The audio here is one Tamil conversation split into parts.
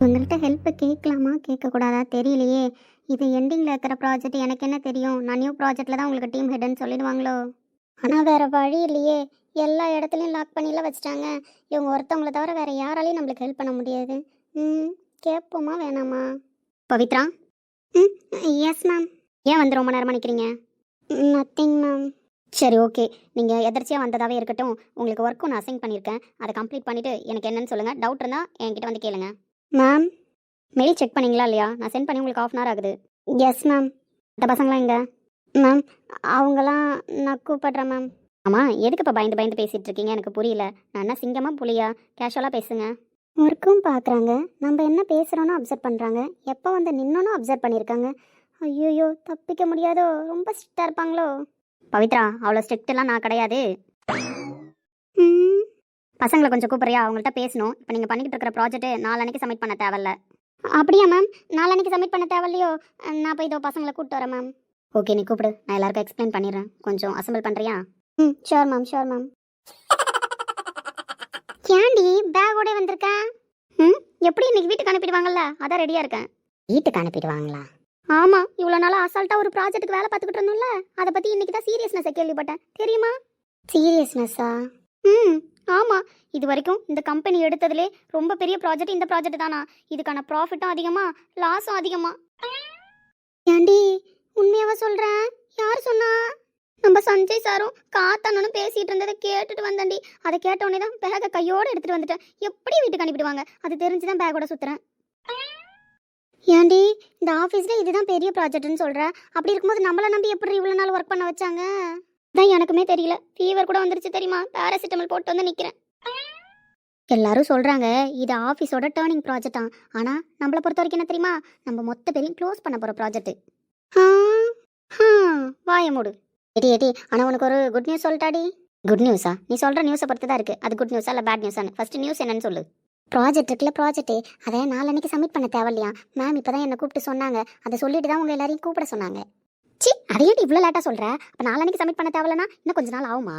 உங்கள்கிட்ட ஹெல்ப் கேட்கலாமா கேட்கக்கூடாதா தெரியலையே. இது எண்டிங்கில் இருக்கிற ப்ராஜெக்ட், எனக்கு என்ன தெரியும்? நான் நியூ ப்ராஜெக்டில் தான் உங்களுக்கு டீம் ஹெட்னு சொல்லிடுவாங்களோ. ஆனால் வேறு வழி இல்லையே. எல்லா இடத்துலையும் லாக் பண்ணிலாம் வச்சுட்டாங்க. இவங்க ஒருத்தவங்கள தவிர வேறு யாராலையும் நம்மளுக்கு ஹெல்ப் பண்ண முடியாது. ம் கேட்போமா வேணாமா? பவித்ரா. ம் எஸ் மேம். ஏன் வந்து ரொம்ப நேரமாக நிற்கிறீங்க? Nothing ma'am. சரி, ஓகே. நீங்கள் எதர்ச்சியாக வந்ததாகவே இருக்கட்டும். உங்களுக்கு ஒர்க் ஒன்று அசைன் பண்ணியிருக்கேன். அதை கம்ப்ளீட் பண்ணிவிட்டு எனக்கு என்னன்னு சொல்லுங்கள். டவுட் இருந்தால் என்கிட்ட வந்து கேளுங்க. மேம், மெயில் செக் பண்ணீங்களா இல்லையா? நான் சென்ட் பண்ணி உங்களுக்கு 1/2 hour ஆகுது. Yes ma'am. அந்த பசங்களாம் எங்க? மேம், அவங்களாம் நான் கூப்பிட்றேன் மேம். ஆமாம், எதுக்கு இப்போ பயந்து பயந்து பேசிகிட்டு இருக்கீங்க? எனக்கு புரியல. நான் என்ன சிங்கமாக புலியா? கேஷுவலாக பேசுங்க. ஒர்க்கும் பார்க்குறாங்க, நம்ம என்ன பேசுகிறோன்னு அப்சர்வ் பண்ணுறாங்க. எப்போ வந்து நின்னோன்னு அப்சர்வ் பண்ணியிருக்காங்க. ஐயோயோ, தப்பிக்க முடியாதோ? ரொம்ப ஸ்ட்ரிக்டாக இருப்பாங்களோ? பவித்ரா, அவ்வளோ ஸ்ட்ரிக்ட்லாம் நான் கிடையாது. ம் பசங்களை கொஞ்சம் கூப்பிட்றியா? அவங்கள்ட்ட பேசணும். இப்போ நீங்கள் பண்ணிக்கிட்டு இருக்கிற ப்ராஜெக்ட்டு நாளான்னைக்கு சப்மிட் பண்ண தேவையில்ல. அப்படியா மேம்? நாளான்னைக்கு சப்மிட் பண்ண தேவையில்லையோ? நான் போய் இதோ பசங்களை கூப்பிட்டு வரேன் மேம். ஓகே, நீ கூப்பிடு. நான் எல்லாருக்கும் எக்ஸ்பிளைன் பண்ணிடுறேன். கொஞ்சம் அசம்பிள் பண்ணுறியா? Sure ma'am, sure ma'am. ஏண்டி பேக்கோட வந்திருக்கேன்? எப்படி இன்னைக்கு வீட்டுக்கு அனுப்பிடுவாங்கல்ல, அதான் ரெடியாக இருக்கேன். வீட்டுக்கு அனுப்பிடுவாங்களா? ஆமாம், இவ்வளோ நாளாக அசால்ட்டாக ஒரு ப்ராஜெக்ட்டுக்கு வேலை பார்த்துக்கிட்டு இருந்தோம்ல, அதை பற்றி இன்னைக்கு தான் சீரியஸ்னஸை கேள்விப்பட்டேன். தெரியுமா? சீரியஸ்னஸா? ஆமாம். இது வரைக்கும் இந்த கம்பெனி எடுத்ததுலே ரொம்ப பெரிய ப்ராஜெக்ட் இந்த ப்ராஜெக்ட் தானா? இதுக்கான ப்ராஃபிட்டும் அதிகமா, லாஸும் அதிகமா. ஏண்டி உண்மையாவா சொல்கிறேன்? யார் சொன்னா? நம்ம சஞ்சய் சாரும் காத்தண்ணனும் பேசிகிட்டு இருந்ததை கேட்டுட்டு வந்தேன்டி. அதை கேட்டோடனே தான் பேக்கை கையோடு எடுத்துகிட்டு வந்துட்டேன். எப்படி வீட்டுக்கு அனுப்பிடுவாங்க? அது தெரிஞ்சு தான் பேக்கோட சுற்றுறேன். ஏண்டி இந்த ஆஃபீஸில் இதுதான் பெரிய ப்ராஜெக்ட்னு சொல்கிற? அப்படி இருக்கும்போது நம்மளை நம்பி எப்படி இவ்வளோ நாள் ஒர்க் பண்ண வச்சாங்க? தான் எனக்குமே தெரியல. ஃபீவர் கூட வந்துருச்சு தெரியுமா? பேராசிட்டமல் போட்டு வந்து நிற்கிறேன். எல்லாரும் சொல்கிறாங்க இது ஆஃபீஸோட டேர்னிங் ப்ராஜெக்டா. ஆனால் நம்மளை பொறுத்த வரைக்கும் என்ன தெரியுமா? நம்ம மொத்த பேரையும் க்ளோஸ் பண்ண போகிற ப்ராஜெக்ட். வாய மூடு. ஏடி ஆனால் உனக்கு ஒரு குட் நியூஸ் சொல்லிட்டாடி. குட் நியூஸா? நீ சொல்கிற நியூஸை பொறுத்து தான் இருக்குது. அது குட் நியூஸா இல்லை பேட் நியூஸான்னு ஃபஸ்ட்டு நியூஸ் என்னன்னு சொல்லு. ப்ராஜெக்ட் இருக்குல்ல, ப்ராஜெக்ட்டு அதை நாளன்னைக்கு சப்மிட் பண்ண தேவையில்லையா மேம்? இப்போ தான் என்னை கூப்பிட்டு சொன்னாங்க. அதை சொல்லிட்டு தான் உங்கள் எல்லாரையும் கூப்பிட சொன்னாங்க. சி, அதையும் இவ்வளோ லேட்டாக சொல்கிற? அப்போ நாளன்னைக்கு சப்மிட் பண்ண தேவையில்லனா இன்னும் கொஞ்ச நாள் ஆகுமா?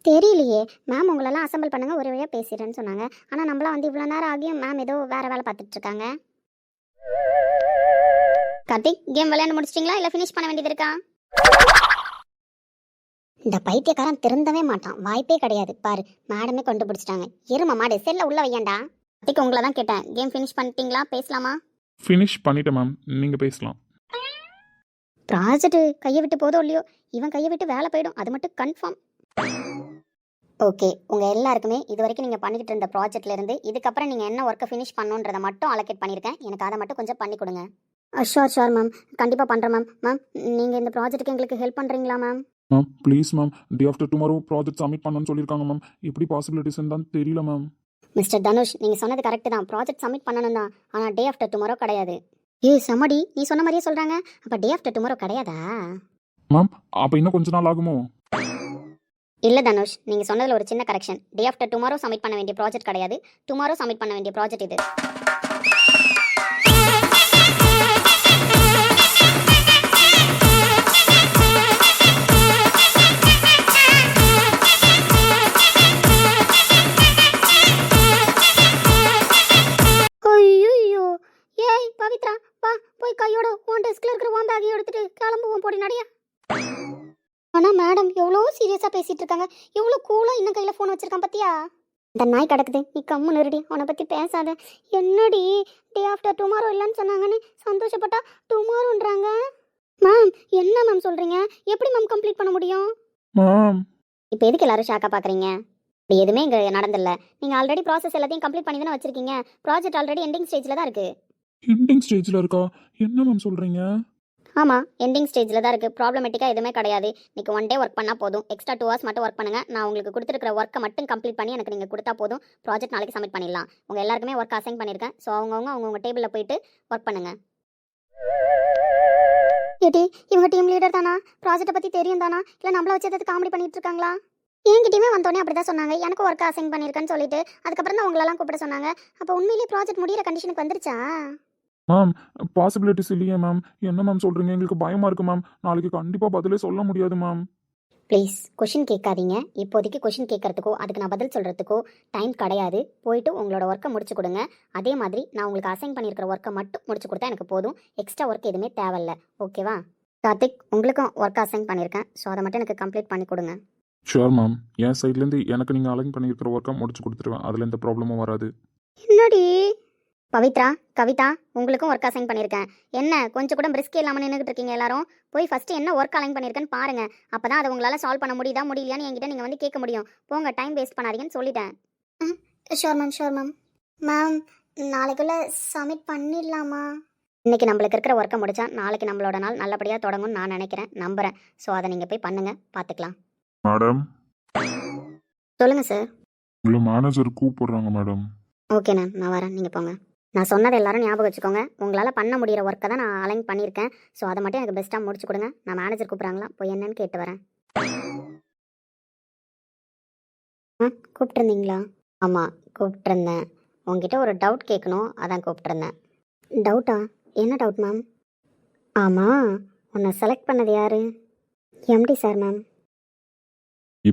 தெரியலையே மேம். உங்களெல்லாம் அசம்பிள் பண்ணுங்கள், ஒரு வழியாக பேசிடுறேன்னு சொன்னாங்க. ஆனால் நம்மளாம் வந்து இவ்வளோ நேரம் ஆகியும் மேம் ஏதோ வேறு வேலை பார்த்துட்டு இருக்காங்க. கார்த்திக், கேம் விளையாண்டு முடிச்சிட்டிங்களா இல்லை ஃபினிஷ் பண்ண வேண்டியது இருக்கா? இந்த பைத்தியக்காரன் திருந்தவே மாட்டான். வாய்ப்பே கிடையாது. பாரு, மேடமே கொண்டு பிடிச்சிட்டாங்க. எரும மாடு, செல்ல உள்ள வையண்டா. கார்த்திக், உங்களை தான் கேட்டேன். கேம் ஃபினிஷ் பண்ணிட்டீங்களா? பேசலாமா? ஃபினிஷ் பண்ணிட்டேன் மேம், நீங்கள் பேசலாம். ப்ராஜெக்ட் கையை விட்டு போதோ இல்லையோ, இவன் கையை விட்டு வேலை போயிடும், அது மட்டும் கன்ஃபார்ம். ஓகே, உங்கள் எல்லாருக்குமே இது வரைக்கும் நீங்கள் பண்ணிக்கிட்டு இருந்த ப்ராஜெக்ட்லேருந்து இதுக்கப்புறம் நீங்கள் என்ன ஒர்க்கை ஃபினிஷ் பண்ணுன்றதை மட்டும் அலோகேட் பண்ணியிருக்கேன். எனக்கு அதை மட்டும் கொஞ்சம் பண்ணி கொடுங்க. ஷோர் மேம், கண்டிப்பாக பண்ணுறேன் மேம். மேம், நீங்கள் இந்த ப்ராஜெக்ட்டுக்கு எங்களுக்கு ஹெல்ப் பண்ணுறீங்களா ma'am? Ma'am please ma'am, day after tomorrow project submit பண்ணணும்னு சொல்லியிருக்காங்க மேம். எப்படி பாசிபிலிட்டிஸ்ன்னு தான் தெரியல மேம். மிஸ்டர் தனுஷ், நீங்கள் சொன்னது கரெக்டு தான். ப்ராஜெக்ட் சப்மிட் பண்ணணும் தான், ஆனால் டே ஆஃப்டர் டுமாரோ கிடையாது. சமடி, நீ சொன்ன மாதிரியே சொல்கிறாங்க. அப்போ டே ஆஃப்டர் டுமாரோ கிடையாதா? மேம், அப்போ இன்னும் கொஞ்ச நாள் ஆகுமோ? இல்லை தனுஷ், நீங்கள் சொன்னதில் ஒரு சின்ன கரெக்ஷன். டே ஆஃப்டர் டுமாரோ சப்மிட் பண்ண வேண்டிய ப்ராஜெக்ட் கிடையாது, டுமாரோ சப்மிட் பண்ண வேண்டிய ப்ராஜெக்ட் இது. ஐயோ, ஏய் பவித்ரா, வா போய் கையோட உன் டெஸ்கில் இருக்கிற உன் பேக்கையும் எடுத்துட்டு கிளம்புவோம், போடி நடையா. ஆனால் மேடம் எவ்வளோ சீரியஸாக பேசிகிட்டு இருக்காங்க. எவ்வளோ கூலாக இன்னும் கையில் ஃபோன் வச்சுருக்கான் பார்த்தியா? இந்த நாய் கிடக்குது, நீ கம்மு நிறுடி, அவனை பற்றி பேசாத. என்னடி டே ஆஃப்டர் டுமாரோ இல்லைன்னு சொன்னாங்கன்னு சந்தோஷப்பட்டா டுமாரோன்றாங்க. மேம், என்ன மேம் சொல்கிறீங்க? எப்படி மேம் கம்ப்ளீட் பண்ண முடியும்? மேம், இப்போ எதுக்கு எல்லாரும் ஷாக்காக பார்க்குறீங்க? இப்படி எதுவுமே இங்கே நடந்தில்ல. நீங்கள் ஆல்ரெடி ப்ராசஸ் எல்லாத்தையும் கம்ப்ளீட் பண்ணி தானே வச்சுருக்கீங்க. ப்ராஜெக்ட் ஆல்ரெடி எண்டிங் ஸ்டேஜில் தான் இருக்குது. எண்டிங் ஸ்டேஜில் இருக்கா? என்ன மேம் சொல்கிறீங்க? ஆமாம், எண்டிங் ஸ்டேஜில் தான் இருக்குது. ப்ராப்ளமேட்டிக்காக எதுவுமே கிடையாது. இன்றைக்கி 1 day ஒர்க் பண்ணால் போதும். எக்ஸ்ட்ரா 2 hours மட்டும் ஒர்க் பண்ணுங்கள். நான் உங்களுக்கு கொடுத்துருக்கிற ஒர்க்கை மட்டும் கம்ப்ளீட் பண்ணி எனக்கு நீங்கள் கொடுத்தா போதும். ப்ராஜெக்ட் நாளைக்கு சப்மிட் பண்ணிடலாம். உங்கள் எல்லாருக்குமே ஒர்க் அசைன் பண்ணியிருக்கேன். ஸோ அவங்கவுங்க டேபிளில் போயிட்டு ஒர்க் பண்ணுங்கள். ஏடி, இவங்க டீம் லீடர் தானா? ப்ராஜெக்ட்டை பற்றி தெரியும் தானா? இல்லை நம்மளை வச்சு எதாவது காமெடி பண்ணிட்டு இருக்காங்களா? என்கிட்டயுமே வந்தோடனே அப்படி தான் சொன்னாங்க. எனக்கு ஒர்க் அசைன் பண்ணியிருக்கேன்னு சொல்லிட்டு அதுக்கப்புறம் தான் உங்களெல்லாம் கூப்பிட சொன்னாங்க. அப்போ உண்மையிலேயே ப்ராஜெக்ட் முடிகிற கண்டிஷனுக்கு வந்துருச்சா? மேம், பாசிபிலிட்டிஸ் இல்லையே மேம். என்ன மேம் சொல்கிறீங்க? எங்களுக்கு பயமாக இருக்குது மேம். நாளைக்கு கண்டிப்பாக பதிலே சொல்ல முடியாது மேம். ப்ளீஸ் கொஷின் கேட்காதீங்க. இப்போதைக்கு கொஷின் கேட்கறதுக்கோ அதுக்கு நான் பதில் சொல்கிறதுக்கோ டைம் கிடையாது. போயிட்டு உங்களோட ஒர்க்கை முடிச்சு கொடுங்க. அதே மாதிரி நான் உங்களுக்கு அசைன் பண்ணியிருக்கிற ஒர்க்கை மட்டும் முடிச்சு கொடுத்தா எனக்கு போதும். எக்ஸ்ட்ரா ஒர்க் எதுவுமே தேவையில்ல. ஓகேவா? கார்த்திக், உங்களுக்கும் ஒர்க் அசைன் பண்ணியிருக்கேன். ஸோ அதை மட்டும் எனக்கு கம்ப்ளீட் பண்ணி கொடுங்க. Sure ma'am. என் சைட்லேருந்து எனக்கு நீங்கள் அலைன் பண்ணியிருக்கிற ஒர்க்கை முடிச்சு கொடுத்துருவேன். அதில் எந்த ப்ராப்ளமும் வராது. என்னடி பவித்ரா, கவிதா, உங்களுக்கும் ஒர்க் அசைன் பண்ணியிருக்கேன். என்ன கொஞ்சம் கூட பிரிஸ்கே இல்லாமல் நின்றுட்டு இருக்கீங்க எல்லாரும்? போய் ஃபஸ்ட்டு என்ன ஒர்க் அலைன் பண்ணியிருக்கேன்னு பாருங்க. அப்போ தான் அதை உங்களால் சால்வ் பண்ண முடியுதா முடியலையான்னு என்கிட்ட நீங்கள் வந்து கேட்க முடியும். போங்க, டைம் வேஸ்ட் பண்ணாதீங்கன்னு சொல்லிட்டேன். Sure ma'am, sure ma'am. Ma'am, நாளைக்குள்ளே சப்மிட் பண்ணிடலாமா? இன்றைக்கி நம்மளுக்கு இருக்கிற ஒர்க்கை முடித்தா நாளைக்கு நம்மளோட நாள் நல்லபடியாக தொடங்கும்னு நான் நினைக்கிறேன், நம்புகிறேன். ஸோ அதை நீங்கள் போய் பண்ணுங்கள், பார்த்துக்கலாம். மேடம், சொல்லுங்கள் சார். உங்களை மேனேஜர் கூப்பிடுறாங்க மேடம். ஓகேண்ணா, நான் வரேன், நீங்கள் போங்க. நான் சொன்னதை எல்லாரும் ஞாபகம் வச்சுக்கோங்க. உங்களால் பண்ண முடிகிற ஒர்க்கை தான் நான் அலைன் பண்ணியிருக்கேன். ஸோ அதை மட்டும் எனக்கு பெஸ்ட்டாக முடிச்சு கொடுங்க. நான் மேனேஜர் கூப்பிட்றாங்களா, போய் என்னன்னு கேட்டு வரேன். கூப்பிட்ருந்தீங்களா? ஆமாம், கூப்பிட்ருந்தேன். உங்ககிட்ட ஒரு டவுட் கேட்கணும், அதான் கூப்பிட்ருந்தேன். டவுட்டா? என்ன டவுட் மேம்? ஆமாம், உன்னை செலக்ட் பண்ணது யார்? MD sir ma'am.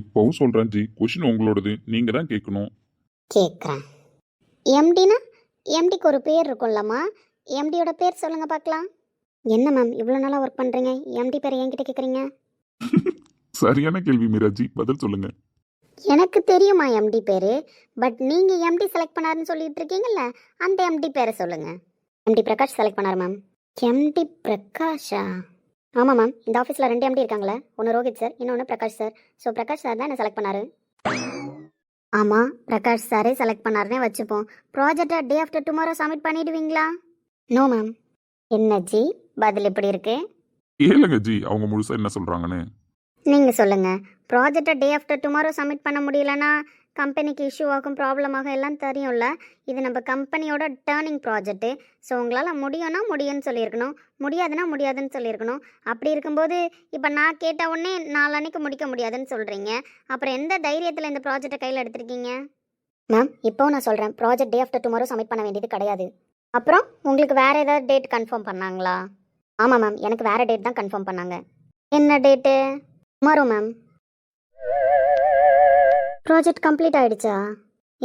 இப்போவும் சொல்கிறேன் ஜி, கொஷின் உங்களோடது, நீங்கள் தான் கேட்கணும். கேட்குறேன். எம்டினா எம்டிக்கு ஒரு பேர் இருக்கும்லம்மா. எம்டியோட பேர் சொல்லுங்கள் பார்க்கலாம். என்ன மேம் இவ்வளோ நாளாக ஒர்க் பண்ணுறீங்க, எம்டி பேர் என்கிட்ட கேட்குறீங்க? சரியான கேள்வி மீராஜி, பதில் சொல்லுங்க. எனக்கு தெரியுமா எம்டி பேர், பட் நீங்கள் எம்டி செலக்ட் பண்ணாருன்னு சொல்லிட்டு இருக்கீங்கல்ல, அந்த எம்டி பேரை சொல்லுங்கள். எம்டி பிரகாஷ் செலக்ட் பண்ணார் மேம். எம்டி பிரகாஷா? ஆமாம் மேம், இந்த ஆஃபீஸில் 2 எம்டி இருக்காங்களே, ஒன்று ரோஹித் சார், இன்னொன்று Prakash sir. So Prakash sir தான் என்ன செலக்ட் பண்ணார். ஆமாம், பிரகாஷ் சாரே செலக்ட் பண்ணாருன்னே வச்சுப்போம். ப்ராஜெக்டை டே ஆஃப்டர் டுமாரோ சப்மிட் பண்ணிடுவீங்களா? No ma'am. என்ன ஜி பதில் இப்படி இருக்கு? கேளுங்க ஜி, அவங்க முழுசா என்ன சொல்றாங்கன்னு. நீங்கள் சொல்லுங்கள். ப்ராஜெக்டை டே ஆஃப்டர் டுமாரோ சப்மிட் பண்ண முடியலன்னா கம்பெனிக்கு இஷ்யூ ஆகும், ப்ராப்ளம் ஆகும், எல்லாம் தெரியும்ல. இது நம்ம கம்பெனியோட டேர்னிங் ப்ராஜெக்ட்டு. ஸோ உங்களால் முடியும்னா முடியும்னு சொல்லியிருக்கணும், முடியாதுன்னா முடியாதுன்னு சொல்லியிருக்கணும். அப்படி இருக்கும்போது இப்போ நான் கேட்ட உடனே நாளன்னைக்கு முடிக்க முடியாதுன்னு சொல்கிறீங்க. அப்புறம் எந்த தைரியத்தில் இந்த ப்ராஜெக்டை கையில் எடுத்திருக்கீங்க? மேம், இப்போ நான் சொல்கிறேன், ப்ராஜெக்ட் டே ஆஃப்டர் டுமாரோ சப்மிட் பண்ண வேண்டியது கிடையாது. அப்புறம் உங்களுக்கு வேறு ஏதாவது டேட் கன்ஃபார்ம் பண்ணாங்களா? ஆமாம் மேம், எனக்கு வேறு டேட் தான் கன்ஃபார்ம் பண்ணாங்க. என்ன date? Tomorrow ma'am. Project complete ஆகிடுச்சா?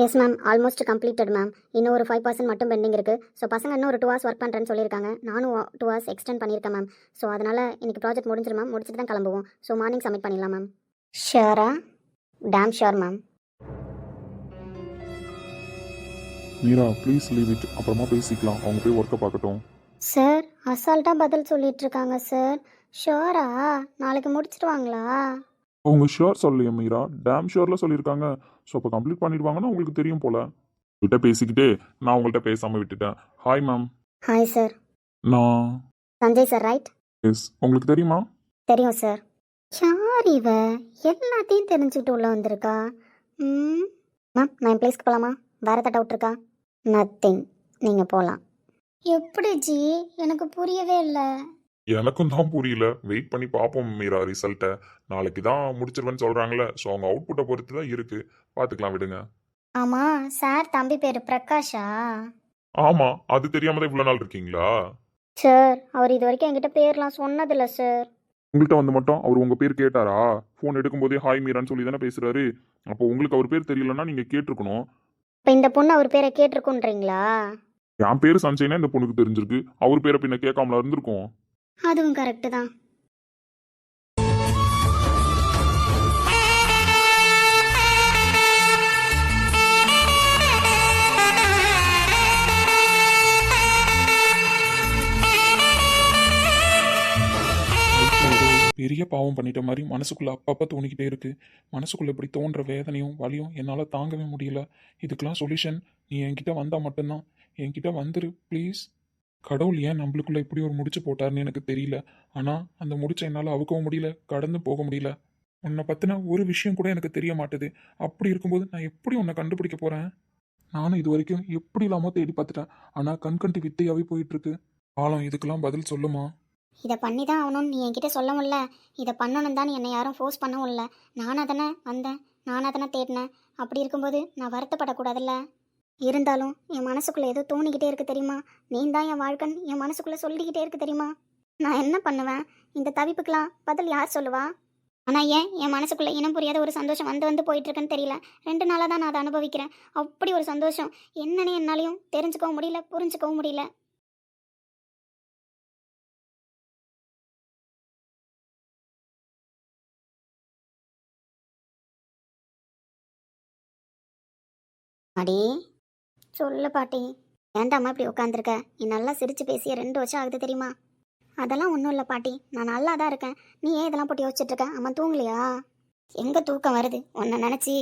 Yes ma'am, almost completed ma'am. இன்னும் ஒரு 5% மட்டும் பெண்டிங் இருக்குது. ஸோ பசங்க இன்னும் ஒரு 2 hours ஒர்க் பண்ணுறேன்னு சொல்லியிருக்காங்க. நானும் 2 hours எக்ஸ்டெண்ட் பண்ணியிருக்கேன் மேம். ஸோ அதனால் இன்றைக்கி ப்ராஜெக்ட் முடிஞ்சிடும் மேம். முடிச்சுட்டு தான் கிளம்புவோம். ஸோ மார்னிங் சப்மிட் பண்ணிடலாம் மேம். ஷியரா? டேம் sure ma'am. Meera please leave it, அப்புறமா பேசிக்கலாம். அவங்க போய் ஒர்க்கை பார்க்கட்டும். சார், அசால்ட்டாக பதில் சொல்லிட்டு இருக்காங்க சார். ஷியோரா? நாளைக்கு முடிச்சிடுவாங்களா? அவங்க ஷுவர் சொல்லலையே மீரா, டேம் ஷுவரில் சொல்லியிருக்காங்க. ஸோ அப்போ கம்ப்ளீட் பண்ணிடுவாங்கன்னு உங்களுக்கு தெரியும் போல. கிட்ட பேசிக்கிட்டே நான் உங்கள்கிட்ட பேசாமல் விட்டுட்டேன். Hi ma'am. Hi sir. நான் சஞ்சய் சார், ரைட்? எஸ், உங்களுக்கு தெரியுமா? தெரியும் சார். யார் இவ எல்லாத்தையும் தெரிஞ்சுக்கிட்டு உள்ள வந்திருக்கா? மேம், நான் என் பிளேஸ்க்கு போகலாமா? வேறு ஏதாவது டவுட் இருக்கா? நத்திங், நீங்கள் போகலாம். எப்படி ஜி? எனக்கு புரியவே இல்லை. எனக்கும் தான் புரியல. வெயிட் பண்ணி பார்ப்போம் மீரா ரிசல்ட்டை. நாளைக்கு தான் முடிச்சிருவேன்னு சொல்கிறாங்களே. ஸோ அவங்க அவுட்புட்டை பொறுத்து தான் இருக்குது. பார்த்துக்கலாம், விடுங்க. ஆமாம் சார், தம்பி பேர் பிரகாஷா? ஆமாம், அது தெரியாம தான் இவ்வளோ நாள் இருக்கீங்களா? சார், அவர் இது வரைக்கும் என்கிட்ட பேர்லாம் சொன்னதில்லை சார். உங்கள்கிட்ட வந்து மட்டும் அவர் உங்கள் பேர் கேட்டாரா? ஃபோன் எடுக்கும்போதே ஹாய் மீரான்னு சொல்லி தானே பேசுகிறாரு. அப்போ உங்களுக்கு அவர் பேர் தெரியலன்னா நீங்கள் கேட்டிருக்கணும். இப்போ இந்த பொண்ணு அவர் பேரை கேட்டிருக்குன்றீங்களா? என் பேர் சஞ்சய்னா இந்த பொண்ணுக்கு தெரிஞ்சிருக்கு. அவர் பேரை பின்ன கேட்காமல இருந்திருக்கும். அதுவும் கரெக்டு தான். பெரிய பாவம் பண்ணிட்ட மாதிரி மனசுக்குள்ள அப்பப்போ தோணிக்கிட்டே இருக்கு. மனசுக்குள்ள இப்படி தோன்ற வேதனையும் வலியும் என்னால் தாங்கவே முடியல. இதுக்கெல்லாம் சொல்யூஷன் நீ என்கிட்ட வந்தால் மட்டும்தான். என்கிட்ட வந்துரு ப்ளீஸ். கடவுள் ஏன் நம்மளுக்குள்ள இப்படி ஒரு முடிச்சு போட்டாருன்னு எனக்கு தெரியல. ஆனால் அந்த முடிச்சை என்னால் அவுக்கவும் முடியல, கடந்து போக முடியல. உன்னை பற்றின ஒரு விஷயம் கூட எனக்கு தெரிய மாட்டுது. அப்படி இருக்கும்போது நான் எப்படி உன்னை கண்டுபிடிக்க போகிறேன்? நானும் இது வரைக்கும் எப்படி இல்லாமல் தேடி பார்த்துட்டேன். ஆனால் கண்கண்டி வித்தையாகவே போயிட்டுருக்கு. காலம் இதுக்கெல்லாம் பதில் சொல்லுமா? இதை பண்ணி தான் ஆகணும்னு நீ என்கிட்ட சொல்லவும் இல்லை, இதை பண்ணணும் தான் என்னை யாரும் ஃபோர்ஸ் பண்ணவும் இல்லை. நானாக தானே வந்தேன், நானாக தானே தேடினேன். அப்படி இருக்கும்போது நான் வருத்தப்படக்கூடாதுல்ல. இருந்தாலும் என் மனசுக்குள்ளே ஏதோ தோணிக்கிட்டே இருக்குது தெரியுமா? நீ தான் என் வாழ்க்கைன்னு என் மனசுக்குள்ளே சொல்லிக்கிட்டே இருக்குது தெரியுமா? நான் என்ன பண்ணுவேன்? இந்த தவிப்புக்கெலாம் பதில் யார் சொல்லுவா? ஆனால் ஏன் என் மனசுக்குள்ளே இனம் புரியாத ஒரு சந்தோஷம் வந்து வந்து போயிட்டு இருக்குன்னு தெரியல. 2 நாளாக தான் நான் அதை அனுபவிக்கிறேன். அப்படி ஒரு சந்தோஷம் என்னன்னு என்னாலையும் தெரிஞ்சுக்கவும் முடியல, புரிஞ்சுக்கவும் முடியல. அடி சொல்லு பாட்டி. ஏன்டாம்மா இப்படி உட்காந்துருக்க? நீ நல்லா சிரிச்சு பேசிய 2 வருஷம் ஆகுது தெரியுமா? அதெல்லாம் ஒன்றும் இல்லை பாட்டி, நான் நல்லா தான் இருக்கேன். நீ ஏன் இதெல்லாம் போட்டு யோசிச்சுட்டு இருக்க? அம்மா தூங்கலையா? எங்கே தூக்கம் வருது உன்னை நினச்சி?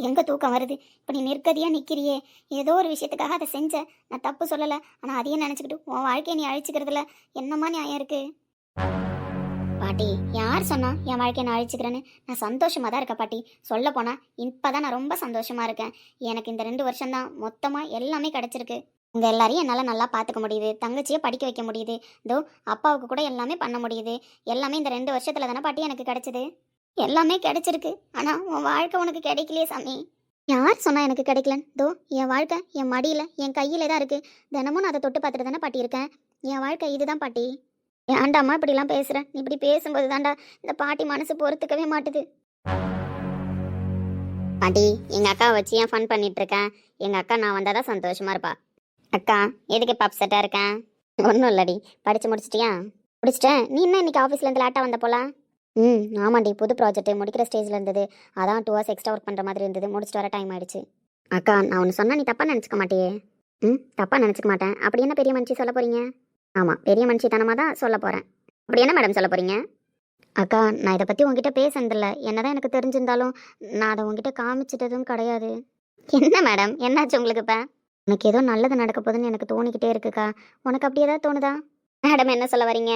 எங்கே தூக்கம் வருது? இப்போ நீ நிற்கதியாக நிற்கிறியே, ஏதோ ஒரு விஷயத்துக்காக அதை செஞ்ச. நான் தப்பு சொல்லலை, ஆனால் அதையே நினச்சிக்கிட்டு உன் வாழ்க்கையை நீ அழிச்சிக்கிறதுல என்னம்மா நியாயம் இருக்கு? பாட்டி, யார் சொன்னா என் வாழ்க்கையை நான் அழிச்சுக்கிறேன்னு? நான் சந்தோஷமாக தான் இருக்கேன் பாட்டி. சொல்ல போனால் இப்போ தான் நான் ரொம்ப சந்தோஷமாக இருக்கேன். எனக்கு இந்த 2 வருஷம்தான் மொத்தமாக எல்லாமே கிடச்சிருக்கு. உங்கள் எல்லாரையும் என்னால் நல்லா பார்த்துக்க முடியுது, தங்கச்சியை படிக்க வைக்க முடியுது, இதோ அப்பாவுக்கு கூட எல்லாமே பண்ண முடியுது. எல்லாமே இந்த 2 வருஷத்தில் தானே பாட்டி எனக்கு கிடச்சிது. எல்லாமே கிடைச்சிருக்கு, ஆனால் உன் வாழ்க்கை உனக்கு கிடைக்கலையே சாமி. யார் சொன்னா எனக்கு கிடைக்கலன்னு? இதோ என் வாழ்க்கை என் மடியில் என் கையில் தான் இருக்குது. தினமும் நான் அதை தொட்டு பார்த்துட்டு தானே பாட்டி இருக்கேன். என் வாழ்க்கை இதுதான் பாட்டி. ஏன்டாம்மா இப்படிலாம் பேசுகிறேன்? நீ இப்படி பேசும்போது தாண்டா இந்த பாட்டி மனசு பொறுத்துக்கவே மாட்டுது. பாட்டி, எங்கள் அக்காவை வச்சு ஏன் ஃபன் பண்ணிட்டு இருக்கேன்? எங்கள் அக்கா நான் வந்தால் தான் சந்தோஷமாக இருப்பா. அக்கா, எதுக்கு இப்போ அப்செட்டாக இருக்கேன்? ஒன்றும் இல்லடி. படித்து முடிச்சிட்டியா? முடிச்சிட்டேன். நீ என்ன இன்னைக்கு ஆஃபீஸ்லேருந்து லேட்டாக வந்த போல? ஆமாண்டி, புது ப்ராஜெக்ட் முடிக்கிற ஸ்டேஜில் இருந்தது. அதான் 2 hours எக்ஸ்ட்ரா ஒர்க் பண்ணுற மாதிரி இருந்தது. முடிச்சுட்டு வர டைம் ஆயிடுச்சு. அக்கா, நான் ஒன்று சொன்னால் நீ தப்பாக நினச்சிக்க மாட்டியே? தப்பாக நினச்சிக்க மாட்டேன். அப்படி என்ன பெரிய மனுஷி சொல்ல போகிறீங்க? ஆமாம், பெரிய மனுஷித்தனமாக தான் சொல்ல போகிறேன். அப்படி என்ன மேடம் சொல்ல போகிறீங்க? அக்கா, நான் இதை பற்றி உங்ககிட்ட பேசுனதில்ல. என்னதான் எனக்கு தெரிஞ்சிருந்தாலும் நான் அதை உங்ககிட்ட காமிச்சிட்டதும் கிடையாது. என்ன மேடம், என்னாச்சு உங்களுக்கு இப்போ? உனக்கு ஏதோ நல்லது நடக்க போகுதுன்னு எனக்கு தோணிக்கிட்டே இருக்குக்கா. உனக்கு அப்படி ஏதாவது தோணுதா? மேடம், என்ன சொல்ல வரீங்க?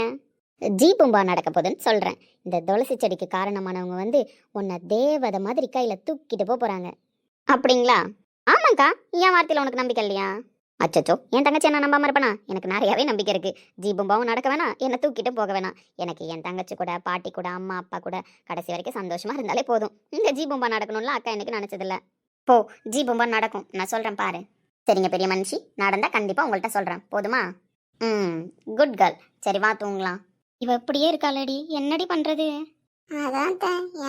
ஜீபும்பா நடக்க போகுதுன்னு சொல்கிறேன். இந்த துளசி செடிக்கு காரணமானவங்க வந்து உன்னை தேவதை மாதிரி கையில் தூக்கிட்டு போகிறாங்க. அப்படிங்களா? ஆமாக்கா. என் வார்த்தையில் உனக்கு நம்பிக்கை இல்லையா? அச்சச்சோ, என் தங்கச்சி என்ன நம்பாம இருப்பேனா? எனக்கு நிறையாவே நம்பிக்கை இருக்குது. ஜீபும்பாவும் நடக்க வேணாம், என்னை தூக்கிட்டு போக வேணாம். எனக்கு என் தங்கச்சி கூட, பாட்டி கூட, அம்மா அப்பா கூட கடைசி வரைக்கும் சந்தோஷமாக இருந்தாலே போதும். இந்த ஜீபும்பா நடக்கணும்ல அக்கா எனக்கு நினச்சதில்ல. போ, ஜீபும்பா நடக்கும், நான் சொல்கிறேன் பாரு. சரிங்க பெரிய மனுஷி, நடந்தால் கண்டிப்பாக உங்கள்கிட்ட சொல்கிறேன், போதுமா? Good girl. சரி வா தூங்கலாம். இவ இப்படியே இருக்காளடி, என்னடி பண்ணுறது? அதான்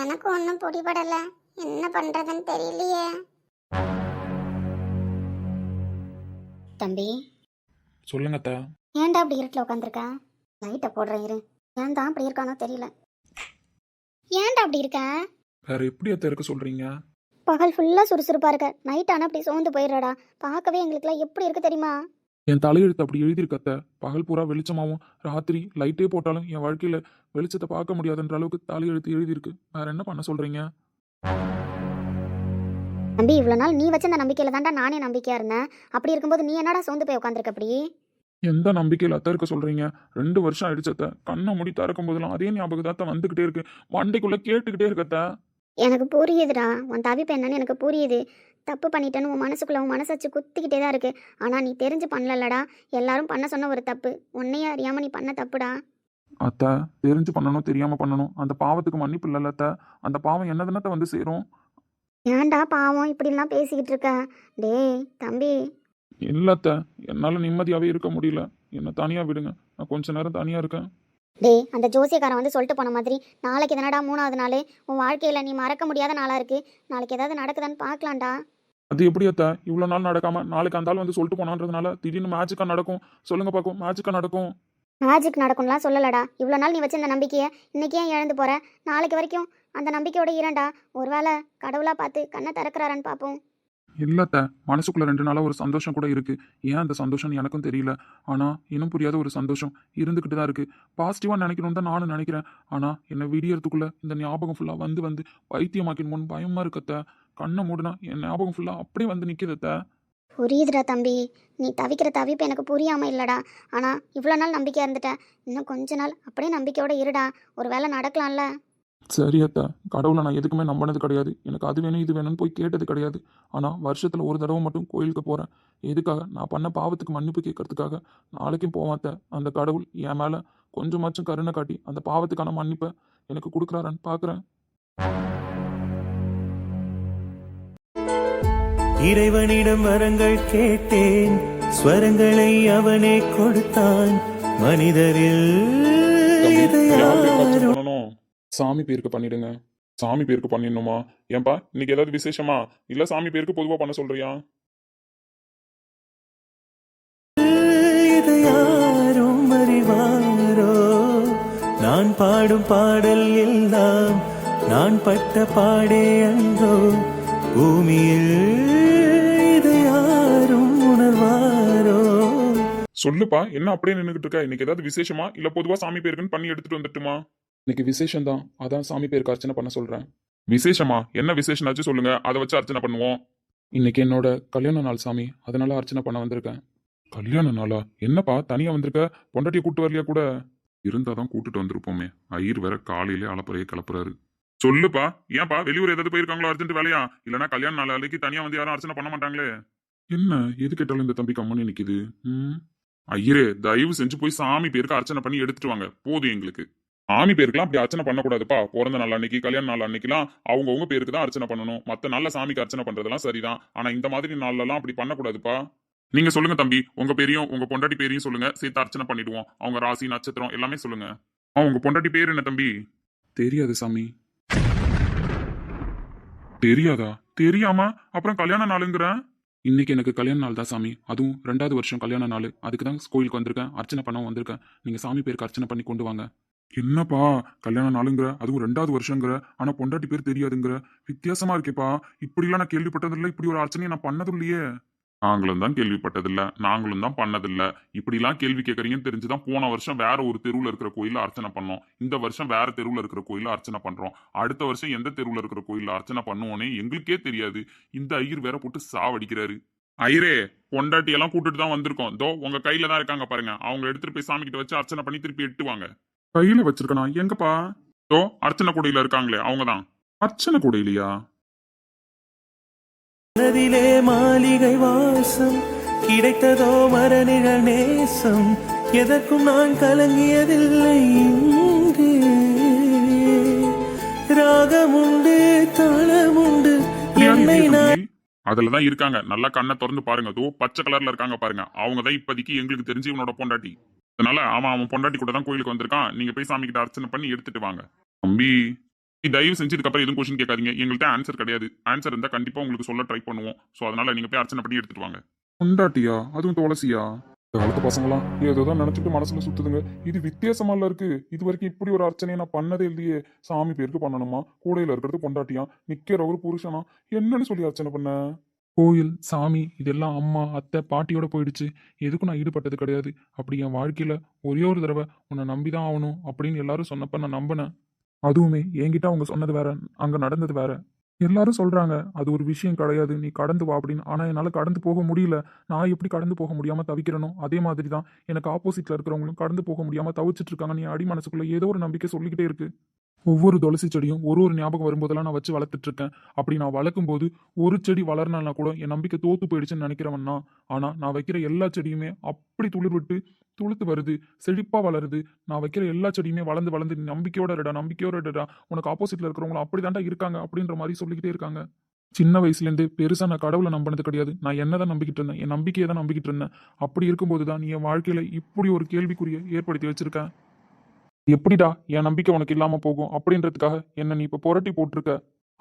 எனக்கு ஒன்றும் பிடிபடலை. என்ன பண்ணுறதுன்னு தெரியலையே. தம்பி, சொல்லுங்க அத்தை. ஏன்டா அப்படி இருட்டில் உட்காந்துருக்கா? லைட்டை போடுறேன் இரு. ஏன் தான் அப்படி இருக்கானோ தெரியல. ஏன்டா அப்படி இருக்க? வேற எப்படி அத்தை இருக்க சொல்றீங்க? பகல் ஃபுல்லாக சுறுசுறுப்பாக இருக்க, நைட் ஆனால் அப்படி சோர்ந்து போயிடுறடா. பார்க்கவே எங்களுக்குலாம் எப்படி இருக்கு தெரியுமா? என் தலையெழுத்து அப்படி எழுதியிருக்கு அத்தை. பகல் பூரா வெளிச்சமாவும் ராத்திரி லைட்டே போட்டாலும் என் வாழ்க்கையில வெளிச்சத்தை பார்க்க முடியாதுன்ற அளவுக்கு தலையெழுத்து எழுதியிருக்கு. வேற என்ன பண்ண சொல்றீங்க? தம்பி, இவ்வளோ நாள் நீ வச்ச அந்த நம்பிக்கையில் தான்டா நானே நம்பிக்கையாக இருந்தேன். அப்படி இருக்கும்போது நீ என்னடா சோர்ந்து போய் உட்காந்துருக்க அப்படி? எந்த நம்பிக்கையில் அத்தை இருக்க சொல்றீங்க? 2 வருஷம் ஆயிடுச்சு அத்தை. கண்ணை மூடி திறக்கும் போதெல்லாம் அதே ஞாபகத்தை வந்துகிட்டே இருக்கு. மண்டைக்குள்ள கேட்டுக்கிட்டே இருக்கு அத்தை. எனக்கு புரியுதுடா, உன் தவிப்பு என்னன்னு எனக்கு புரியுது. தப்பு பண்ணிட்டேன்னு உன் மனசுக்குள்ள உன் மனசாச்சு குத்திக்கிட்டே தான் இருக்கு. ஆனால் நீ தெரிஞ்சு பண்ணலடா. எல்லாரும் பண்ண சொன்ன ஒரு தப்பு, உன்னையே அறியாம நீ பண்ண தப்புடா. அத்தை, தெரிஞ்சு பண்ணணும் தெரியாம பண்ணணும், அந்த பாவத்துக்கு மன்னிப்பு இல்லைல்ல அத்தை. அந்த பாவம் என்னதுன்னத்தை வந்து சேரும். ஏன்டா பாவம் இப்படிலாம் பேசிக்கிட்டு இருக்க? டேய் தம்பி. இல்ல அத்தை, என்னால நிம்மதியாவே இருக்க முடியல. என்னை தனியா விடுங்க, நான் கொஞ்ச நேரம் தனியா இருக்கேன். டேய், அந்த ஜோசியக்காரன் வந்து சொல்லிட்டு போன மாதிரி நாளைக்கு தானடா 3வது நாள். உன் வாழ்க்கையில் நீ மறக்க முடியாத நாளாக இருக்கு. நாளைக்கு ஏதாவது நடக்குதான்னு பார்க்கலாம்டா. அது எப்படி அத்தை? இவ்வளோ நாள் நடக்காம நாளைக்கு அந்த ஆள் வந்து சொல்லிட்டு போனான்றதுனால திடீர்னு மேஜிக்கா நடக்கும்? சொல்லுங்க பார்க்கும், மேஜிக்கா நடக்கும்? மேஜிக் நடக்கும்லாம் சொல்லலடா. இவ்வளோ நாள் நீ வச்சிருந்த நம்பிக்கையை இன்னைக்கு ஏன் இழந்து போற? நாளைக்கு வரைக்கும் அந்த நம்பிக்கையோட இரண்டா. ஒருவேளை கடவுளாக பார்த்து கண்ணை திறக்கிறாரான்னு பார்ப்போம். இல்லத்த, மனசுக்குள்ள 2 நாளா ஒரு சந்தோஷம் கூட இருக்கு. ஏன் அந்த சந்தோஷம் எனக்கும் தெரியல. ஆனா இன்னும் புரியாத ஒரு சந்தோஷம் இருந்துகிட்டு தான் இருக்கு. பாசிட்டிவா நினைக்கணும்னு தான் நானும் நினைக்கிறேன். ஆனா என்ன விடியறதுக்குள்ள இந்த ஞாபகம் ஃபுல்லா வந்து பைத்தியமாக்கிடுமோன்னு பயமா இருக்கத்த. கண்ணை மூடுனா என் ஞாபகம் ஃபுல்லா அப்படியே வந்து நிக்குதத்த. புரியுதுடா தம்பி, நீ தவிக்கிற தவிப்பு எனக்கு புரியாமல் இல்லைடா. ஆனால் இவ்வளோ நாள் நம்பிக்கையாக இருந்துட்டேன். இன்னும் கொஞ்ச நாள் அப்படியே நம்பிக்கையோட இருடா. ஒரு வேளை நடக்கலாம்ல. சரி அத்த, கடவுளை நான் எதுக்குமே நம்பினது கிடையாது. எனக்கு அது வேணும் இது வேணும்னு போய் கேட்டது கிடையாது. ஆனால் வருஷத்தில் ஒரு தடவை மட்டும் கோயிலுக்கு போகிறேன். எதுக்காக? நான் பண்ண பாவத்துக்கு மன்னிப்பு கேட்கறதுக்காக. நாளைக்கும் போவேன் அத்தை. அந்த கடவுள் என் மேலே கொஞ்சமாச்சும் கருணை காட்டி அந்த பாவத்துக்கான மன்னிப்பை எனக்கு கொடுக்குறாரான்னு பார்க்குறேன். இறைவனிடம் வரங்கள் கேட்டேன், ஸ்வரங்களை அவனே கொடுத்தான். மனிதரில் இதை யாரும் சாமி பேருக்கு பண்ணிடுங்க. சாமி பேருக்கு பண்ணிடணுமா? ஏன்பா இன்னைக்கு ஏதாவது விசேஷமா? இல்ல சாமி பேருக்கு பொதுவா பண்ண சொல்றியா? இதை யாரும் அறிவாரோ நான் பாடும் பாடல் எல்லாம் நான் பட்ட பாடே அன்றோ பூமியில் இதை யாரும் உணர்வாரோ. சொல்லுப்பா, என்ன அப்படியே நின்னுகிட்டு இருக்க? இன்னைக்கு ஏதாவது விசேஷமா? இல்ல பொதுவா சாமி பேருக்குன்னு பண்ணி எடுத்துட்டு வந்துட்டுமா? இன்னைக்கு விசேஷம் தான், அதான் சாமி பேருக்கு அர்ச்சனை பண்ண சொல்றேன். விசேஷமா? என்ன விசேஷனாச்சும் சொல்லுங்க, அதை வச்சு அர்ச்சனை பண்ணுவோம். இன்னைக்கு என்னோட கல்யாண நாள் சாமி, அதனால அர்ச்சனை பண்ண வந்திருக்கேன். கல்யாண நாளா? என்னப்பா தனியா வந்திருக்க? பொண்டாட்டிய கூட்டு வரலையா கூட? இருந்தாதான் கூட்டிட்டு வந்திருப்போமே. ஐயர் வேற காலையிலே அலப்புறையே கிளப்புறாரு. சொல்லுப்பா, ஏன்பா வெளியூர் ஏதாவது போயிருக்காங்களோ அர்ஜென்ட் வேலையா? இல்லனா கல்யாண நாள் அன்னைக்கு தனியா வந்து யாரும் அர்ச்சனை பண்ண மாட்டாங்களே? என்ன எது கேட்டாலும் இந்த தம்பி கம்மனு நிக்குது? ஐயரே தயவு செஞ்சு போய் சாமி பேருக்கு அர்ச்சனை பண்ணி எடுத்துட்டு வாங்க, போதும் எங்களுக்கு. சாமி பேருக்குலாம் அப்படி அர்ச்சனை பண்ணக்கூடாதுப்பா. பிறந்த நாள் அன்னைக்கு கல்யாண நாள் அன்னைக்குலாம் அவங்கவுங்க பேருக்கு தான் அர்ச்சனை பண்ணணும். மத்த நாள்ல சாமிக்கு அர்ச்சனை பண்றதெல்லாம் சரிதான். ஆனா இந்த மாதிரி நாள்ல எல்லாம் அப்படி பண்ணக்கூடாதுப்பா. நீங்க சொல்லுங்க தம்பி, உங்க பேரையும் உங்க பொண்டாட்டி பேரையும் சொல்லுங்க, சேர்த்து அர்ச்சனை பண்ணிடுவோம். அவங்க ராசி நட்சத்திரம் எல்லாமே சொல்லுங்க. உங்க பொண்டாட்டி பேர் என்ன தம்பி? தெரியாது சாமி. தெரியாதா? தெரியாம அப்புறம் கல்யாண நாளுங்கிற? இன்னைக்கு எனக்கு கல்யாண நாள் தான் சாமி, அதுவும் 2வது வருஷம் கல்யாண நாள். அதுக்கு தான் கோயிலுக்கு வந்திருக்கேன், அர்ச்சனை பண்ண வந்திருக்கேன். நீங்க சாமி பேருக்கு அர்ச்சனை பண்ணி கொண்டு வாங்க. என்னப்பா கல்யாண நாளுங்கிற, அதுவும் 2வது வருஷங்கிற, ஆனா பொண்டாட்டி பேர் தெரியாதுங்கிற? வித்தியாசமா இருக்கேப்பா. இப்படிலாம் நான் கேள்விப்பட்டதில்ல, இப்படி ஒரு அர்ச்சனையை நான் பண்ணதும் இல்லையே. நாங்களும் தான் கேள்விப்பட்டதில்ல, நாங்களும் தான் பண்ணதில்ல. இப்படிலாம் கேள்வி கேட்கறீங்கன்னு தெரிஞ்சுதான் போன வருஷம் வேற ஒரு தெருவுல இருக்கிற கோயில்ல அர்ச்சனை பண்ணோம். இந்த வருஷம் வேற தெருவுல இருக்கிற கோயில்ல அர்ச்சனை பண்றோம். அடுத்த வருஷம் எந்த தெருவுல இருக்கிற கோயில்ல அர்ச்சனை பண்ணுவோனே எங்களுக்கே தெரியாது. இந்த ஐயர் வேற போட்டு சாவடிக்கிறாரு. ஐயரே, பொண்டாட்டி எல்லாம் கூட்டிட்டு தான் வந்திருக்கோம். இதோ உங்க கையில தான் இருக்காங்க பாருங்க. அவங்க எடுத்துட்டு போய் சாமி கிட்ட வச்சு அர்ச்சனை பண்ணி திருப்பி எட்டு வாங்க. கையில வச்சிருக்கனா? எங்கப்பா? இதோ அர்ச்சனை கூடையில இருக்காங்களே அவங்கதான். அர்ச்சனை கூடையிலையா? மனதிலே மாளிகை வாசம் கிடைத்ததோ மரநிழல் நேசம் எதற்கும் நான் கலங்கியதில்லை இங்கே. ராகமுண்டு தாளமுண்டு என்னை நான் அதுலதான் இருக்காங்க. நல்லா கண்ணை திறந்து பாருங்க. அதோ பச்சை கலர்ல இருக்காங்க பாருங்க. அவங்கதான் இப்போதைக்கு எங்களுக்கு தெரிஞ்சு இவனோட பொண்டாட்டி. அதனால அவன் பொண்டாட்டி கூட தான் கோயிலுக்கு வந்திருக்கான். நீங்க போய் சாமி கிட்ட அர்ச்சனை பண்ணி எடுத்துட்டு வாங்க. தம்பி, நீ தயவு செஞ்சு இதுக்கப்புறம் எதுவும் கொஸ்டின் கேட்காதீங்க. எங்கள்கிட்ட ஆன்சர் கிடையாது. ஆன்சர் இருந்தா கண்டிப்பா உங்களுக்கு சொல்ல ட்ரை பண்ணுவோம். சோ அதனால நீங்க போய் அர்ச்சனை பண்ணி எடுத்துட்டு வாங்க. பொண்டாட்டியா? அதுவும் துளசியா? இந்த காலத்து பசங்களாம் ஏதோதான் நினைச்சிட்டு மனசுல சுத்துதுங்க. இது வித்தியாசமால இருக்கு. இது வரைக்கும் இப்படி ஒரு அர்ச்சனையை நான் பண்ணதே இல்லையே. சாமி பேருக்கு பண்ணணுமா? கூடையில இருக்கிறது பொண்டாட்டியா? நிக்கிற ஒரு புருஷனா? என்னன்னு சொல்லி அர்ச்சனை பண்ண? கோயில் சாமி இதெல்லாம் அம்மா அத்தை பாட்டியோட போயிடுச்சு. எதுக்கும் நான் ஈடுபட்டது கிடையாது. அப்படி என் வாழ்க்கையில ஒரே ஒரு தடவை உன்னை நம்பிதான் ஆகணும் அப்படின்னு எல்லாரும் சொன்னப்ப நான் நம்பினேன். அதுவுமே என்கிட்ட அவங்க சொன்னது வேற, அங்க நடந்தது வேற. எல்லாரும் சொல்றாங்க அது ஒரு விஷயம் கிடையாது, நீ கடந்து வா அப்படின்னு. ஆனா என்னால கடந்து போக முடியல. நான் எப்படி கடந்து போக முடியாம தவிக்கிறனோ அதே மாதிரி தான் எனக்கு ஆப்போசிட்ல இருக்கிறவங்களும் கடந்து போக முடியாம தவிச்சிட்டு இருக்காங்க. நீ அடி மனசுக்குள்ள ஏதோ ஒரு நம்பிக்கை சொல்லிக்கிட்டே இருக்கு. ஒவ்வொரு துளசி செடியும் ஒரு ஒரு ஞாபகம் வரும்போதெல்லாம் நான் வச்சு வளர்த்துட்டு இருக்கேன். அப்படி நான் வளர்க்கும் போது ஒரு செடி வளரனா கூட என் நம்பிக்கை தோத்து போயிடுச்சுன்னு நினைக்கிறவன் நான். ஆனா நான் வைக்கிற எல்லா செடியுமே அப்படி துளிர் விட்டு துளுத்து வருது, செழிப்பா வளருது. நான் வைக்கிற எல்லா செடியுமே வளர்ந்து வளர்ந்து நீ நம்பிக்கையோட இருடா, நம்பிக்கையோட இருடா, உனக்கு ஆப்போசிட்ல இருக்கிறவங்களும் அப்படிதான்டா இருக்காங்க அப்படின்ற மாதிரி சொல்லிக்கிட்டே இருக்காங்க. சின்ன வயசுலேருந்து பெருசா நான் கடவுளை நம்பினது கிடையாது. நான் என்னதான் நம்பிக்கிட்டு இருந்தேன், என் நம்பிக்கையை தான் நம்பிக்கிட்டு இருந்தேன். அப்படி இருக்கும்போது தான் நீ என் வாழ்க்கையில இப்படி ஒரு கேள்விக்குறியை ஏற்படுத்தி வச்சிருக்க. எப்படிடா என் நம்பிக்கை உனக்கு இல்லாம போகும் அப்படின்றதுக்காக என்ன நீ இப்ப புரட்டி போட்டிருக்க.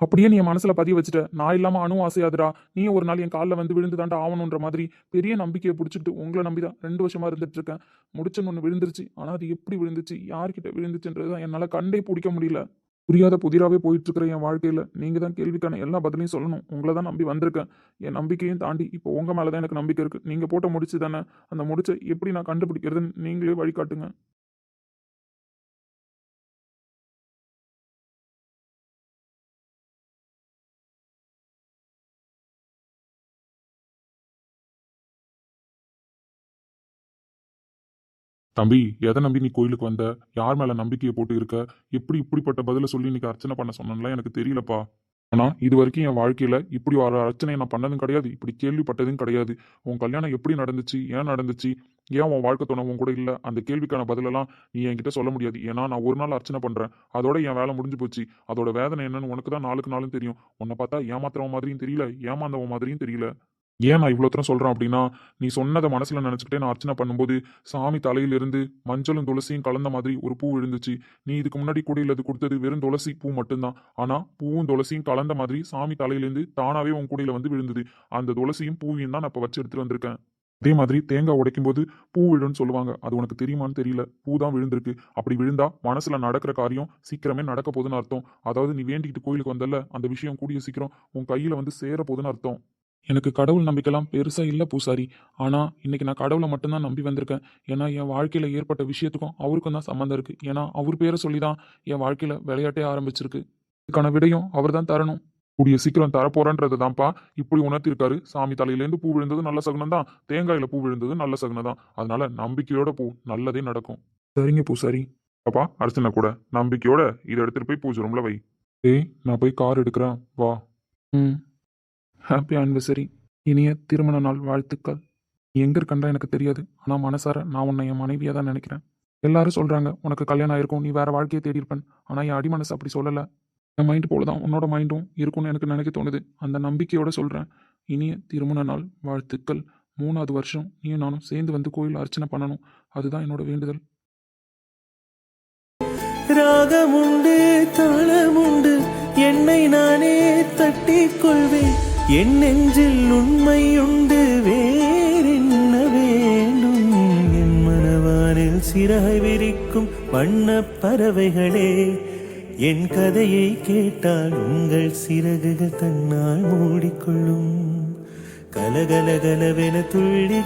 அப்படியே நீ என் மனசுல பதிய வச்சுட்ட. நான் இல்லாம அணு ஆசையாதுடா, நீ ஒரு நாள் என் காலில் வந்து விழுந்துதான்டா ஆகணுன்ற மாதிரி பெரிய நம்பிக்கையை பிடிச்சிட்டு உங்களை நம்பிதான் 2 வருஷமா இருந்துட்டு இருக்கேன். முடிச்சுன்னு ஒன்று விழுந்துருச்சு. ஆனா அது எப்படி விழுந்துச்சு, யார்கிட்ட விழுந்துச்சுன்றதுதான் என்னால கண்டே பிடிக்க முடியல. புரியாத புதிராவே போயிட்டு இருக்கிற என் வாழ்க்கையில நீங்க தான் கேள்விக்கான எல்லா பதிலையும் சொல்லணும். உங்களை தான் நம்பி வந்திருக்கேன். என் நம்பிக்கையும் தாண்டி இப்போ உங்க மேலதான் எனக்கு நம்பிக்கை இருக்கு. நீங்க போட்ட முடிச்சு தானே, அந்த முடிச்சை எப்படி நான் கண்டுபிடிக்கிறதுன்னு நீங்களே வழிகாட்டுங்க. தம்பி, எதை நம்பி நீ கோயிலுக்கு வந்த? யார் மேல நம்பிக்கையை போட்டு இருக்க? எப்படி இப்படிப்பட்ட பதில சொல்லி இன்னைக்கு அர்ச்சனை பண்ண சொன்னேன்லாம் எனக்கு தெரியலப்பா. ஆனா இது வரைக்கும் என் வாழ்க்கையில இப்படி ஒரு அர்ச்சனையை நான் பண்ணதும் கிடையாது, இப்படி கேள்விப்பட்டதும் கிடையாது. உன் கல்யாணம் எப்படி நடந்துச்சு, ஏன் நடந்துச்சு, ஏன் உன் வாழ்க்கை துணை உன் கூட இல்ல, அந்த கேள்விக்கான பதிலெல்லாம் நீ என்கிட்ட சொல்ல முடியாது. ஏன்னா நான் ஒரு நாள் அர்ச்சனை பண்றேன், அதோட என் வேலை முடிஞ்சு போச்சு. அதோட வேதனை என்னன்னு உனக்கு தான் நாளுக்கு நாளும் தெரியும். உன்னை பார்த்தா ஏமாத்துறவன் மாதிரியும் தெரியல, ஏமாந்தவன் மாதிரியும் தெரியல. ஏன் நான் இவ்வளோ தூரம் சொல்கிறேன் அப்படின்னா, நீ சொன்னதை மனசில் நினச்சிக்கிட்டே நான் அர்ச்சனை பண்ணும்போது சாமி தலையிலிருந்து மஞ்சளும் துளசியும் கலந்த மாதிரி ஒரு பூ விழுந்துச்சு. நீ இதுக்கு முன்னாடி கூடையில் அது கொடுத்தது வெறும் துளசி பூ மட்டும்தான். ஆனால் பூவும் துளசியும் கலந்த மாதிரி சாமி தலையிலேருந்து தானாகவே உன் கூடையில் வந்து விழுந்தது. அந்த துளசியும் பூவையும் தான் நான் இப்போ வச்சு எடுத்துகிட்டு வந்திருக்கேன். அதே மாதிரி தேங்காய் உடைக்கும் போது பூ விழுன்னு சொல்லுவாங்க. அது உனக்கு தெரியுமான்னு தெரியல. பூ தான் விழுந்திருக்கு. அப்படி விழுந்தா மனசுல நடக்கிற காரியம் சீக்கிரமே நடக்க போகுதுன்னு அர்த்தம். அதாவது நீ வேண்டிக்கிட்டு கோயிலுக்கு வந்தல்ல, அந்த விஷயம் கூடிய சீக்கிரம் உன் கையில வந்து சேர போகுதுன்னு அர்த்தம். எனக்கு கடவுள் நம்பிக்கைலாம் பெருசா இல்ல பூசாரி. ஆனா இன்னைக்கு நான் கடவுளை மட்டும்தான் நம்பி வந்திருக்கேன். ஏன்னா என் வாழ்க்கையில ஏற்பட்ட விஷயத்துக்கும் அவருக்கும் தான் சம்மந்தம் இருக்கு. ஏன்னா அவர் பேரை சொல்லி தான் என் வாழ்க்கையில விளையாட்டே ஆரம்பிச்சிருக்கு. இதுக்கான விடையும் அவர் தான் தரணும். கூடிய சீக்கிரம் தரப்போறன்றது தான்ப்பா இப்படி உணர்த்திருக்காரு. சாமி தலையிலேருந்து பூ விழுந்தது நல்ல சகுனம் தான். தேங்காயில பூ விழுந்தது நல்ல சகுனம் தான். அதனால நம்பிக்கையோட பூ நல்லதே நடக்கும். சரிங்க பூசாரி. அப்பா அர்ச்சனை கூட நம்பிக்கையோட இதை எடுத்துட்டு போய் பூஜை ரூம்ல வை. ஏய் நான் போய் கார் எடுக்கிறேன் வா. ம். Happy anniversary. இனிய திருமண நாள் வாழ்த்துக்கள். நீ எங்க இருக்கண்டா எனக்கு தெரியாது. ஆனா மனசார நான் உன்னை என் மனைவியா தான் நினைக்கிறேன். எல்லாரும் சொல்றாங்க உனக்கு கல்யாணம் ஆயிருக்கும், நீ வேற வாழ்க்கையை தேடி இருப்பேன். ஆனா என் அடி மனசு அப்படி சொல்லல. என் மைண்ட் போல தான் உன்னோட மைண்டும் இருக்கும்னு எனக்கு நினைக்க தோணுது. அந்த நம்பிக்கையோட சொல்றேன். இனிய திருமண நாள் வாழ்த்துக்கள். 3வது வருஷம் நீயும் நானும் சேர்ந்து வந்து கோயில் அர்ச்சனை பண்ணணும். அதுதான் என்னோட வேண்டுதல். ராகமுண்டு தாளமுண்டு என்னை நானே தட்டிக் கொள்வேன். என் நெஞ்சில் உண்மையுண்டு வேறென்ன வேண்டும். என் மனவானில் சிறகை விரிக்கும் வண்ணப் பறவைகளே, என் கதையை கேட்டால் உங்கள் சிறகுகள் தன்னால் மூடிக்கொள்ளும். கலகலகலவென துள்ளி